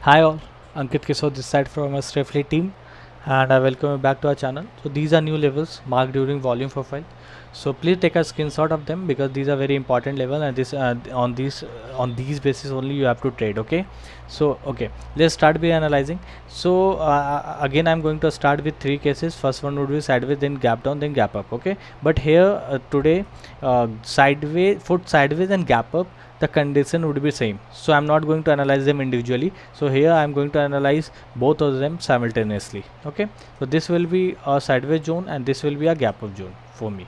Hi all, Ankit Kishore this side from our Strefly team, and I welcome you back to our channel. So these are new levels marked during volume profile. So please take a screenshot of them because these are very important level, and this on these basis only you have to trade. Okay, so okay, let's start by analyzing. So again I'm going to start with three cases. First one would be sideways, then gap down, then gap up. Okay, but here today sideways, foot sideways and gap up, the condition would be same, so I'm not going to analyze them individually. So here I'm going to analyze both of them simultaneously. Okay, so this will be a sideways zone and this will be a gap up zone for me.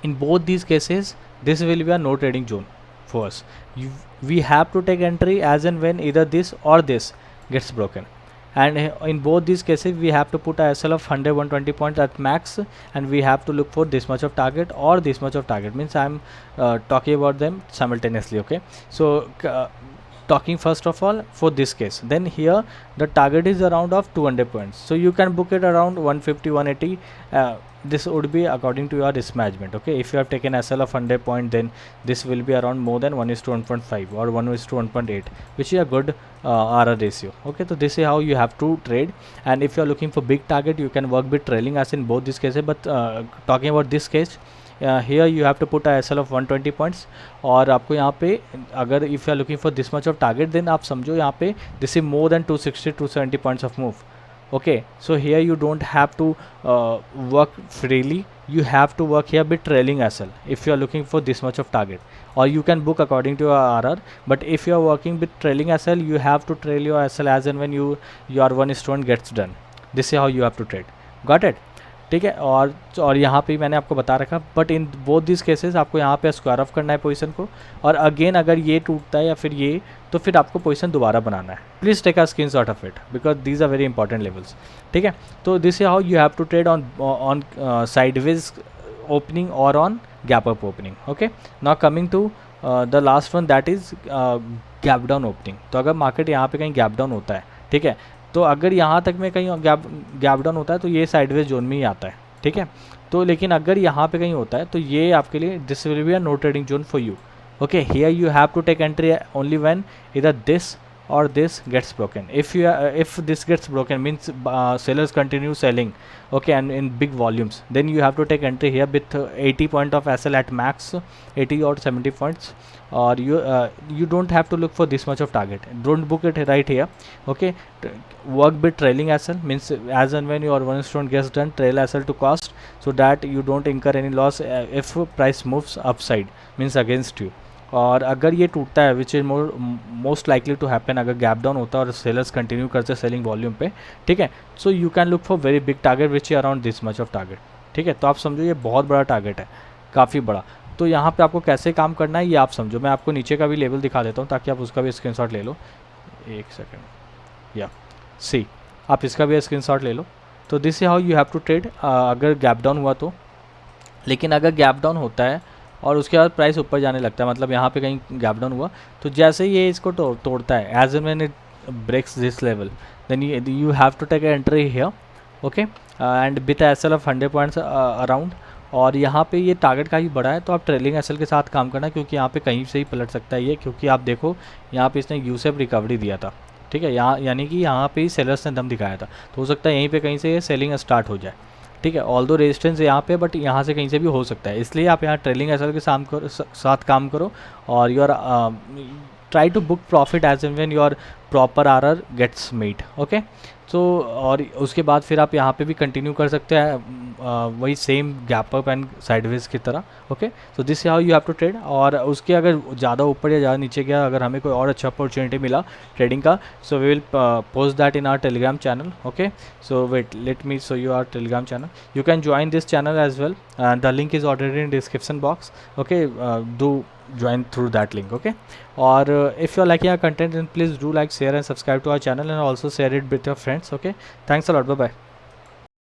In both these cases this will be a no trading zone for us. We have to take entry as and when either this or this gets broken, and in both these cases we have to put a SL of 120 points at max, and we have to look for this much of target or this much of target, means I'm talking about them simultaneously. Okay, so talking first of all for this case, then here the target is around of 200 points, so you can book it around 150 180. This would be according to your risk management. Okay, if you have taken SL of 100 point, then this will be around more than 1:1.5 or 1:1.8, which is a good RR ratio. Okay, so this is how you have to trade, and if you are looking for big target you can work with trailing as in both these cases. But talking about this case, here you have to put a SL of 120 points, और आपको यहाँ पे अगर if you are looking for this much of target, then आप समझो यहाँ पे this is more than 260 270 points of move. Okay, so here you don't have to work freely, you have to work here with trailing SL if you are looking for this much of target, or you can book according to your RR. But if you are working with trailing SL, you have to trail your SL as and when your 1:1 gets done. This is how you have to trade. Got it? ठीक है, और यहाँ पे मैंने आपको बता रखा, but in both this cases आपको यहाँ पे स्क्वायर ऑफ करना है पोजीशन को, और अगेन अगर ये टूटता है या फिर ये, तो फिर आपको पोजीशन दोबारा बनाना है. Please take a screenshot of it because these are very important levels. ठीक है, तो this is how you have to trade on sideways opening और on gap up opening. Okay, now coming to the last one, that is gap down opening. तो अगर market यहाँ पे कहीं gap down होता है, ठीक है, तो अगर यहाँ तक में कहीं गैप डाउन होता है तो ये साइडवेज जोन में ही आता है. ठीक है, तो लेकिन अगर यहाँ पे कहीं होता है तो ये आपके लिए this will be a no trading zone for you. Okay, here you have to take entry only when इधर this or this gets broken. If this gets broken, means sellers continue selling, okay, and in big volumes, then you have to take entry here with 80 point of SL at max, 80 or 70 points, or you don't have to look for this much of target. Don't book it right here. Okay, work with trailing SL, means as and when your 1:1 gets done, trail SL to cost, so that you don't incur any loss if price moves upside, means against you. और अगर ये टूटता है, which is most likely to happen, अगर gap down होता है और sellers continue करते हैं सेलिंग वॉल्यूम पे, ठीक है, so you can look for very big target which is around this much of target. ठीक है, तो आप समझो ये बहुत बड़ा टारगेट है, काफ़ी बड़ा. तो यहाँ पे आपको कैसे काम करना है ये आप समझो. मैं आपको नीचे का भी लेवल दिखा देता हूँ ताकि आप उसका भी स्क्रीनशॉट ले लो. एक सेकेंड, या सी, आप इसका भी स्क्रीनशॉट ले लो. तो this is how you have to trade अगर गैप डाउन हुआ तो. लेकिन अगर गैप डाउन होता है और उसके बाद प्राइस ऊपर जाने लगता है, मतलब यहाँ पे कहीं गैप डाउन हुआ, तो जैसे ये इसको तोड़ता है, as N when it breaks this level, then you have to take entry here. Okay, and with SL of 100 points around, और यहाँ पे ये टारगेट का ही बड़ा है, तो आप ट्रेलिंग एसएल के साथ काम करना, क्योंकि यहाँ पे कहीं से ही पलट सकता है ये, क्योंकि आप देखो यहाँ पे इसने यूसेफ रिकवरी दिया था. ठीक है, यहाँ यानी कि यहाँ पे ही सेलर्स ने दम दिखाया था, तो हो सकता है यहीं पे कहीं से ये सेलिंग स्टार्ट हो जाए. ठीक है, ऑल दो रेजिस्टेंस यहाँ पे, बट यहाँ से कहीं से भी हो सकता है, इसलिए आप यहाँ ट्रेलिंग एसएल के साथ काम करो, और your try to book profit as N when your proper RR gets made. Okay, so और उसके बाद फिर आप यहाँ पे भी कंटिन्यू कर सकते हैं वही same gap up and sideways की तरह. Okay, so this how you have to trade. और उसके अगर ज़्यादा ऊपर या ज़्यादा नीचे गया, अगर हमें कोई और अच्छा अपॉर्चुनिटी मिला ट्रेडिंग का, so we will post that in our Telegram channel. Okay, so wait, let me show you our Telegram channel. You can join this channel as well, the link is already in description box. Okay, do join through that link. Okay, or if you are liking our content, then please do like, share and subscribe to our channel, and also share it with your friends. Okay, thanks a lot, bye bye.